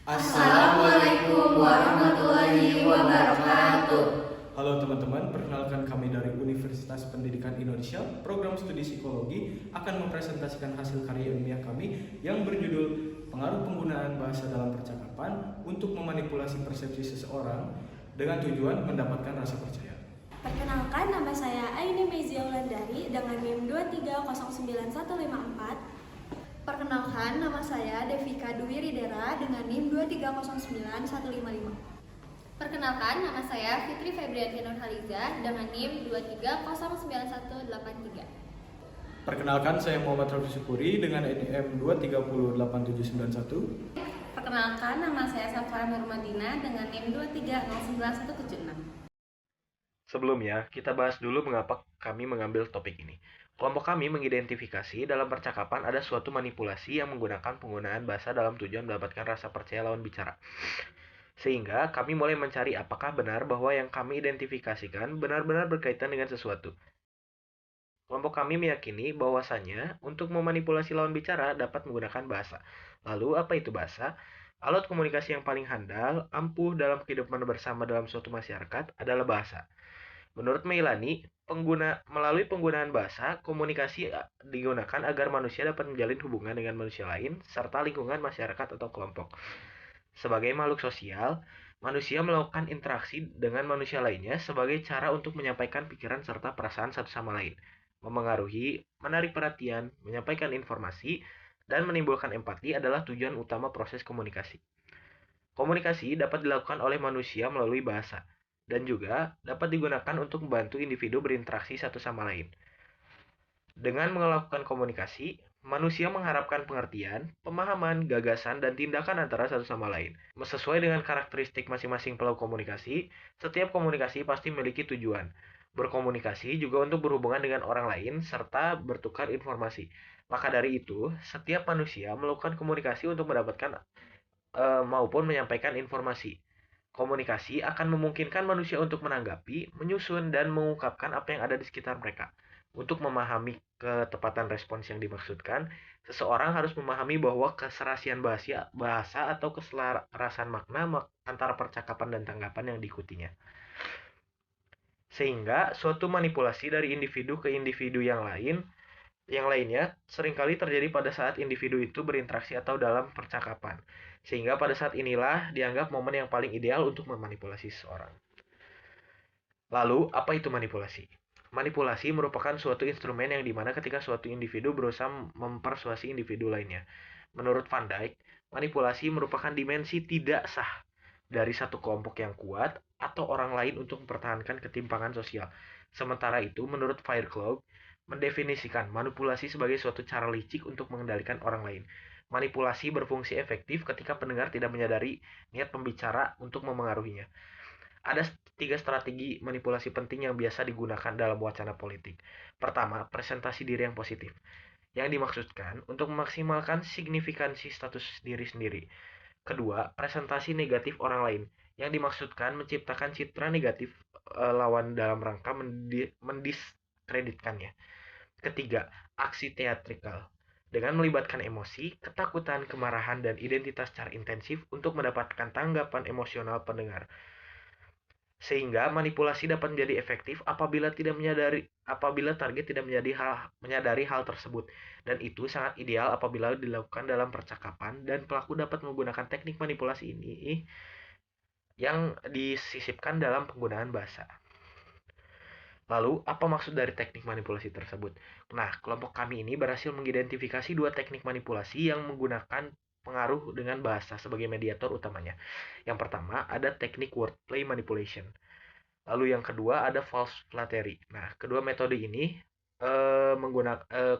Assalamualaikum warahmatullahi wabarakatuh. Halo teman-teman, perkenalkan kami dari Universitas Pendidikan Indonesia, program studi psikologi akan mempresentasikan hasil karya ilmiah kami yang berjudul Pengaruh Penggunaan Bahasa dalam Percakapan untuk Memanipulasi Persepsi Seseorang dengan tujuan mendapatkan rasa percaya. Perkenalkan, nama saya Aini Mezia Wulandari dengan NIM 2309154. Perkenalkan, nama saya Devika Dwi Ridera dengan NIM 2309155. Perkenalkan, nama saya Fitri Febrianti Nurhaliza dengan NIM 2309183. Perkenalkan, saya Muhammad Rafi Syukuri dengan NIM 2308791. Perkenalkan, nama saya Safara Nurmadina dengan NIM 2309176. Sebelumnya, kita bahas dulu mengapa kami mengambil topik ini. Kelompok kami mengidentifikasi dalam percakapan ada suatu manipulasi yang menggunakan penggunaan bahasa dalam tujuan mendapatkan rasa percaya lawan bicara. Sehingga kami mulai mencari apakah benar bahwa yang kami identifikasikan benar-benar berkaitan dengan sesuatu. Kelompok kami meyakini bahwasannya untuk memanipulasi lawan bicara dapat menggunakan bahasa. Lalu apa itu bahasa? Alat komunikasi yang paling handal, ampuh dalam kehidupan bersama dalam suatu masyarakat adalah bahasa. Menurut Meilani, melalui penggunaan bahasa, komunikasi digunakan agar manusia dapat menjalin hubungan dengan manusia lain, serta lingkungan masyarakat atau kelompok. Sebagai makhluk sosial, manusia melakukan interaksi dengan manusia lainnya sebagai cara untuk menyampaikan pikiran serta perasaan satu sama lain, memengaruhi, menarik perhatian, menyampaikan informasi, dan menimbulkan empati adalah tujuan utama proses komunikasi. Komunikasi dapat dilakukan oleh manusia melalui bahasa, dan juga dapat digunakan untuk membantu individu berinteraksi satu sama lain. Dengan melakukan komunikasi, manusia mengharapkan pengertian, pemahaman, gagasan, dan tindakan antara satu sama lain. Sesuai dengan karakteristik masing-masing pelaku komunikasi, setiap komunikasi pasti memiliki tujuan. Berkomunikasi juga untuk berhubungan dengan orang lain, serta bertukar informasi. Maka dari itu, setiap manusia melakukan komunikasi untuk mendapatkan maupun menyampaikan informasi. Komunikasi akan memungkinkan manusia untuk menanggapi, menyusun, dan mengungkapkan apa yang ada di sekitar mereka. Untuk memahami ketepatan respons yang dimaksudkan, seseorang harus memahami bahwa keserasian bahasa atau keselarasan makna antara percakapan dan tanggapan yang diikutinya. Sehingga suatu manipulasi dari individu ke individu yang lainnya seringkali terjadi pada saat individu itu berinteraksi atau dalam percakapan. Sehingga pada saat inilah dianggap momen yang paling ideal untuk memanipulasi seseorang. Lalu, apa itu manipulasi? Manipulasi merupakan suatu instrumen yang dimana ketika suatu individu berusaha mempersuasi individu lainnya. Menurut Van Dijk, manipulasi merupakan dimensi tidak sah dari satu kelompok yang kuat atau orang lain untuk mempertahankan ketimpangan sosial. Sementara itu, menurut Fairclough, mendefinisikan manipulasi sebagai suatu cara licik untuk mengendalikan orang lain. Manipulasi berfungsi efektif ketika pendengar tidak menyadari niat pembicara untuk memengaruhinya. Ada 3 strategi manipulasi penting yang biasa digunakan dalam wacana politik. Pertama, presentasi diri yang positif, yang dimaksudkan untuk memaksimalkan signifikansi status diri sendiri. Kedua, presentasi negatif orang lain, yang dimaksudkan menciptakan citra negatif lawan dalam rangka mendiskreditkannya. Ketiga, aksi teatrikal, dengan melibatkan emosi, ketakutan, kemarahan, dan identitas secara intensif untuk mendapatkan tanggapan emosional pendengar. Sehingga manipulasi dapat menjadi efektif apabila target tidak menyadari hal tersebut, dan itu sangat ideal apabila dilakukan dalam percakapan dan pelaku dapat menggunakan teknik manipulasi ini yang disisipkan dalam penggunaan bahasa. Lalu, apa maksud dari teknik manipulasi tersebut? Nah, kelompok kami ini berhasil mengidentifikasi 2 teknik manipulasi yang menggunakan pengaruh dengan bahasa sebagai mediator utamanya. Yang pertama, ada teknik wordplay manipulation. Lalu yang kedua ada false flattery. Nah, kedua metode ini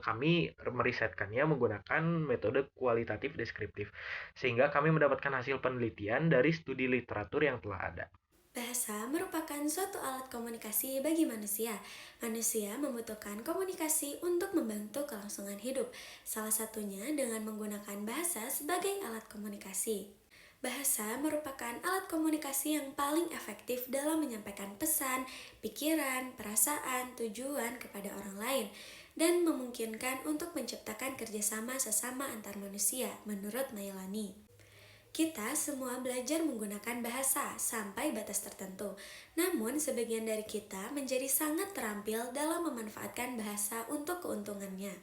kami merisetkannya menggunakan metode kualitatif deskriptif. Sehingga kami mendapatkan hasil penelitian dari studi literatur yang telah ada. Bahasa merupakan suatu alat komunikasi bagi manusia. Manusia membutuhkan komunikasi untuk membantu kelangsungan hidup, salah satunya dengan menggunakan bahasa sebagai alat komunikasi. Bahasa merupakan alat komunikasi yang paling efektif dalam menyampaikan pesan, pikiran, perasaan, tujuan kepada orang lain, dan memungkinkan untuk menciptakan kerjasama sesama antar manusia, menurut Mailani. Kita semua belajar menggunakan bahasa sampai batas tertentu. Namun, sebagian dari kita menjadi sangat terampil dalam memanfaatkan bahasa untuk keuntungannya.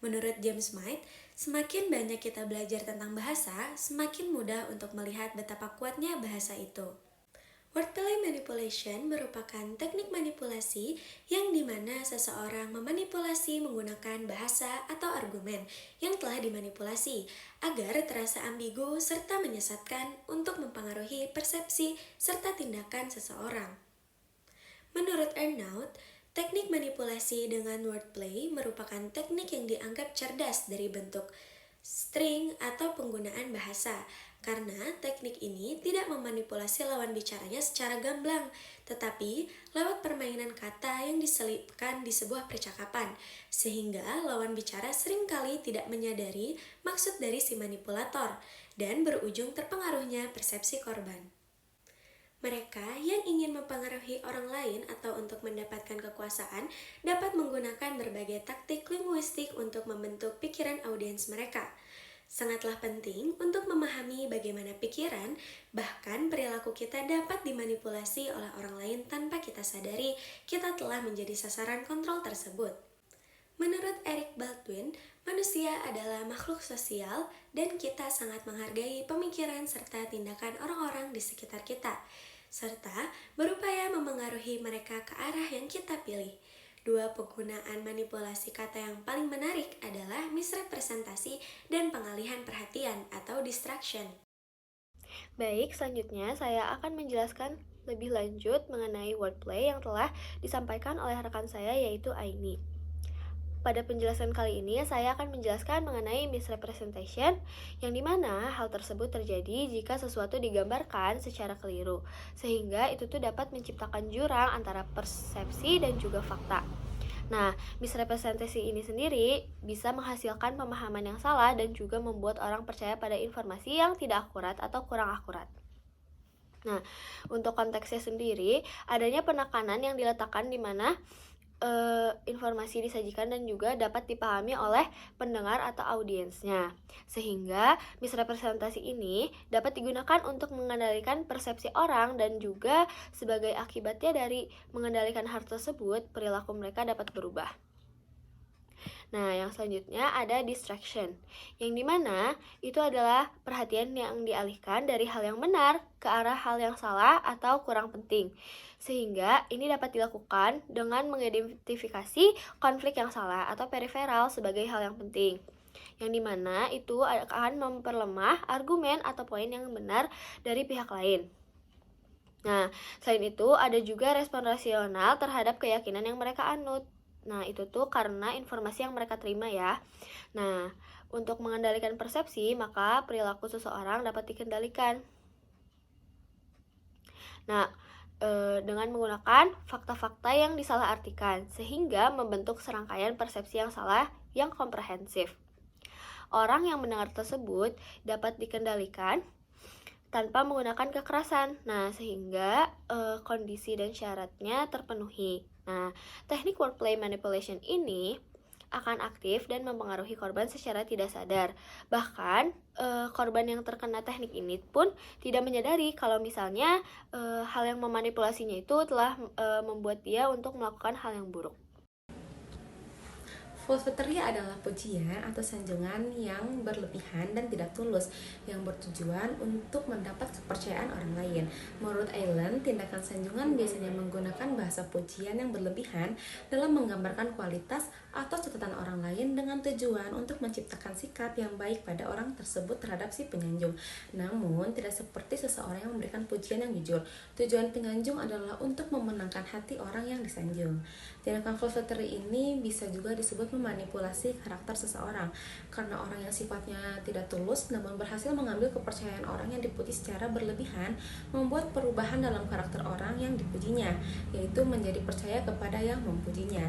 Menurut James Smith, semakin banyak kita belajar tentang bahasa, semakin mudah untuk melihat betapa kuatnya bahasa itu. Wordplay manipulation merupakan teknik manipulasi yang dimana seseorang memanipulasi menggunakan bahasa atau argumen yang telah dimanipulasi agar terasa ambigu serta menyesatkan untuk mempengaruhi persepsi serta tindakan seseorang. Menurut Arnaud, teknik manipulasi dengan wordplay merupakan teknik yang dianggap cerdas dari bentuk string atau penggunaan bahasa, karena teknik ini tidak memanipulasi lawan bicaranya secara gamblang, tetapi lewat permainan kata yang diselipkan di sebuah percakapan, sehingga lawan bicara seringkali tidak menyadari maksud dari si manipulator, dan berujung terpengaruhnya persepsi korban. Mereka yang ingin mempengaruhi orang lain atau untuk mendapatkan kekuasaan dapat menggunakan berbagai taktik linguistik untuk membentuk pikiran audiens mereka. Sangatlah penting untuk memahami bagaimana pikiran, bahkan perilaku kita dapat dimanipulasi oleh orang lain tanpa kita sadari kita telah menjadi sasaran kontrol tersebut. Menurut Eric Baldwin, manusia adalah makhluk sosial dan kita sangat menghargai pemikiran serta tindakan orang-orang di sekitar kita, serta berupaya memengaruhi mereka ke arah yang kita pilih. Dua penggunaan manipulasi kata yang paling menarik adalah misrepresentasi dan pengalihan perhatian atau distraction. Baik, selanjutnya saya akan menjelaskan lebih lanjut mengenai wordplay yang telah disampaikan oleh rekan saya yaitu Aini. Pada penjelasan kali ini, saya akan menjelaskan mengenai misrepresentation, yang dimana hal tersebut terjadi jika sesuatu digambarkan secara keliru, sehingga itu tuh dapat menciptakan jurang antara persepsi dan juga fakta. Nah, misrepresentasi ini sendiri bisa menghasilkan pemahaman yang salah dan juga membuat orang percaya pada informasi yang tidak akurat atau kurang akurat. Nah, untuk konteksnya sendiri, adanya penekanan yang diletakkan di mana informasi disajikan dan juga dapat dipahami oleh pendengar atau audiensnya, sehingga misrepresentasi ini dapat digunakan untuk mengendalikan persepsi orang dan juga sebagai akibatnya dari mengendalikan hal tersebut, perilaku mereka dapat berubah. Nah, yang selanjutnya ada distraction, yang dimana itu adalah perhatian yang dialihkan dari hal yang benar ke arah hal yang salah atau kurang penting, sehingga ini dapat dilakukan dengan mengidentifikasi konflik yang salah atau periferal sebagai hal yang penting, yang dimana itu akan memperlemah argumen atau poin yang benar dari pihak lain. Nah, selain itu ada juga respon rasional terhadap keyakinan yang mereka anut. Nah, itu tuh karena informasi yang mereka terima ya. Nah, untuk mengendalikan persepsi, maka perilaku seseorang dapat dikendalikan. Nah, dengan menggunakan fakta-fakta yang disalahartikan, sehingga membentuk serangkaian persepsi yang salah yang komprehensif. Orang yang mendengar tersebut dapat dikendalikan tanpa menggunakan kekerasan. Nah, sehingga kondisi dan syaratnya terpenuhi. Nah, teknik wordplay manipulation ini akan aktif dan mempengaruhi korban secara tidak sadar. Bahkan, korban yang terkena teknik ini pun tidak menyadari kalau misalnya hal yang memanipulasinya itu telah membuat dia untuk melakukan hal yang buruk. Flattery adalah pujian atau sanjungan yang berlebihan dan tidak tulus, yang bertujuan untuk mendapat kepercayaan orang lain. Menurut Allen, tindakan sanjungan biasanya menggunakan bahasa pujian yang berlebihan dalam menggambarkan kualitas atau catatan orang lain dengan tujuan untuk menciptakan sikap yang baik pada orang tersebut terhadap si penyanjung. Namun, tidak seperti seseorang yang memberikan pujian yang jujur. Tujuan penyanjung adalah untuk memenangkan hati orang yang disanjung. Tindakan flattery ini bisa juga disebut memanipulasi karakter seseorang, karena orang yang sifatnya tidak tulus namun berhasil mengambil kepercayaan orang yang dipuji secara berlebihan, membuat perubahan dalam karakter orang yang dipujinya, yaitu menjadi percaya kepada yang memujinya.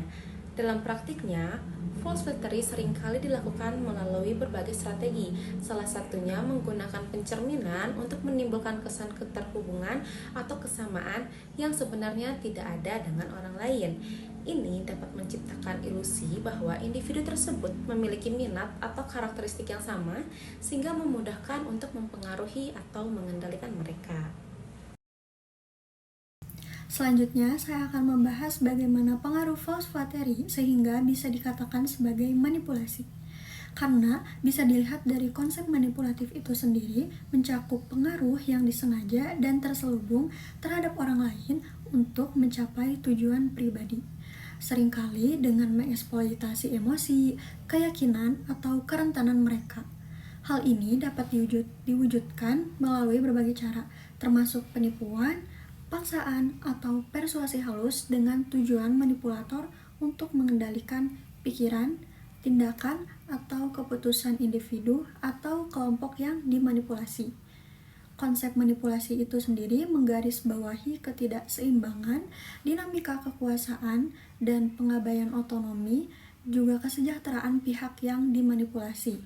Dalam praktiknya, false flattery seringkali dilakukan melalui berbagai strategi, salah satunya menggunakan pencerminan untuk menimbulkan kesan keterhubungan atau kesamaan yang sebenarnya tidak ada dengan orang lain. ini dapat menciptakan ilusi bahwa individu tersebut memiliki minat atau karakteristik yang sama sehingga memudahkan untuk mempengaruhi atau mengendalikan mereka. Selanjutnya, saya akan membahas bagaimana pengaruh false flattery sehingga bisa dikatakan sebagai manipulasi. Karena bisa dilihat dari konsep manipulatif itu sendiri mencakup pengaruh yang disengaja dan terselubung terhadap orang lain untuk mencapai tujuan pribadi. Seringkali dengan mengeksploitasi emosi, keyakinan, atau kerentanan mereka. Hal ini dapat diwujudkan melalui berbagai cara, termasuk penipuan, paksaan, atau persuasi halus dengan tujuan manipulator untuk mengendalikan pikiran, tindakan, atau keputusan individu atau kelompok yang dimanipulasi. Konsep manipulasi itu sendiri menggarisbawahi ketidakseimbangan, dinamika kekuasaan, dan pengabaian otonomi, juga kesejahteraan pihak yang dimanipulasi.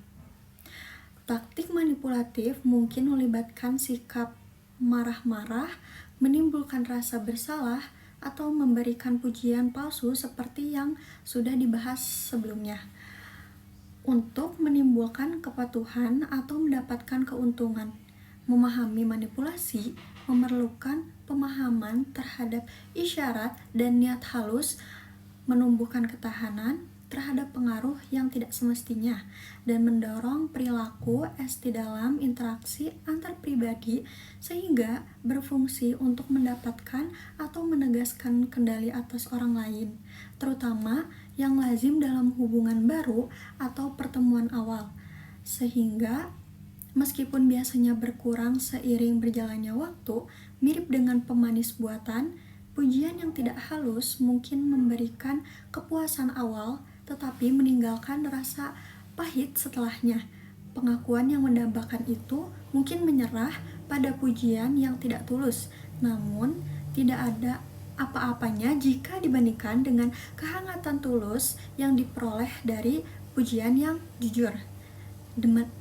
Taktik manipulatif mungkin melibatkan sikap marah-marah, menimbulkan rasa bersalah, atau memberikan pujian palsu seperti yang sudah dibahas sebelumnya. Untuk menimbulkan kepatuhan atau mendapatkan keuntungan. Memahami manipulasi memerlukan pemahaman terhadap isyarat dan niat halus, menumbuhkan ketahanan terhadap pengaruh yang tidak semestinya, dan mendorong perilaku esti dalam interaksi antar pribadi sehingga berfungsi untuk mendapatkan atau menegaskan kendali atas orang lain, terutama yang lazim dalam hubungan baru atau pertemuan awal, sehingga meskipun biasanya berkurang seiring berjalannya waktu, mirip dengan pemanis buatan, pujian yang tidak halus mungkin memberikan kepuasan awal tetapi meninggalkan rasa pahit setelahnya. Pengakuan yang mendambakan itu mungkin menyerah pada pujian yang tidak tulus, namun tidak ada apa-apanya jika dibandingkan dengan kehangatan tulus yang diperoleh dari pujian yang jujur.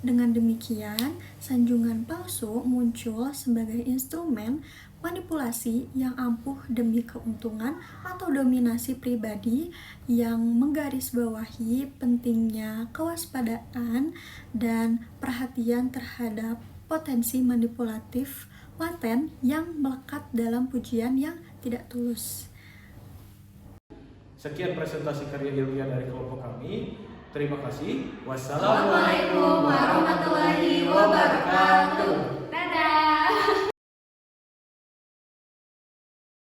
Dengan demikian, sanjungan palsu muncul sebagai instrumen manipulasi yang ampuh demi keuntungan atau dominasi pribadi yang menggarisbawahi pentingnya kewaspadaan dan perhatian terhadap potensi manipulatif laten yang melekat dalam pujian yang tidak tulus. Sekian presentasi karya ilmiah dari kelompok kami. Terima kasih. Wassalamualaikum warahmatullahi wabarakatuh.